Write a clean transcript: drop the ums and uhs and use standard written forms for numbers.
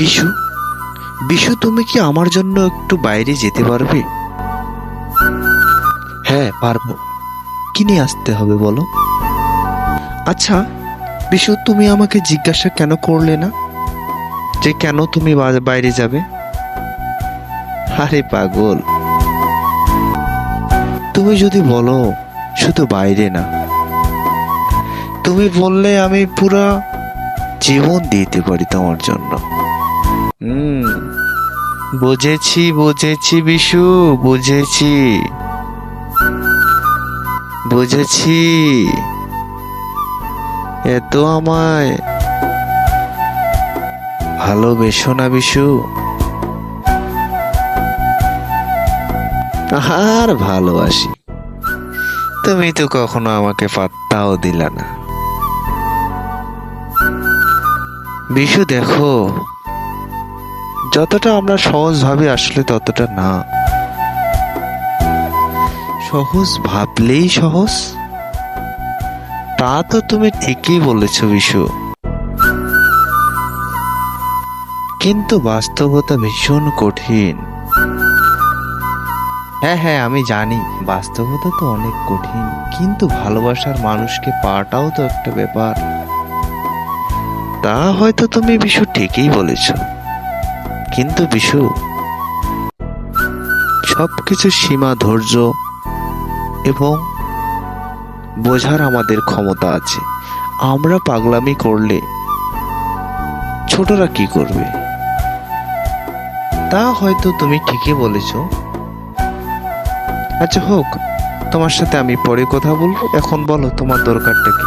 বিশু, বিশু, তুমি কি আমার জন্য একটু বাইরে যেতে পারবে? হ্যাঁ, পারবো। কি নিয়ে আসতে হবে বলো? আচ্ছা বিশু, তুমি আমাকে জিজ্ঞাসা কেন করলে না যে কেন তুমি বাইরে যাবে? আরে পাগল, তুমি যদি বলো শুধু বাইরে না, তুমি বললে আমি পুরা জীবন দিতে পারি তোমার জন্য। হুম, বুঝেছি বুঝেছি বিশু, বুঝেছি বুঝেছি। এত আমায় ভালোবেসো না বিশু? আর ভালোবাসি, তুমি তো কখনো আমাকে পাত্তাও দিলা না। বিশু দেখো, যতটা আমরা সহজ ভাবি আসলে ততটা না। সহজ ভাবলেই সহজ, তা তো তুমি ঠিকই বলেছ বিশু, কিন্তু বাস্তবতা ভীষণ কঠিন। হ্যাঁ হ্যাঁ, আমি জানি বাস্তবতা তো অনেক কঠিন, কিন্তু ভালোবাসার মানুষকে পাওয়াটাও তো একটা ব্যাপার। তা হয়তো তুমি বিশু ঠিকই বলেছ, কিন্তু বিশু, সবকিছু সীমা, ধৈর্য এবং বোঝার আমাদের ক্ষমতা আছে। আমরা পাগলামি করলে ছোটরা কি করবে? তা হয়তো তুমি ঠিকই বলেছ। আচ্ছা হোক, তোমার সাথে আমি পরে কথা বলবো। এখন বলো তোমার দরকারটা কি?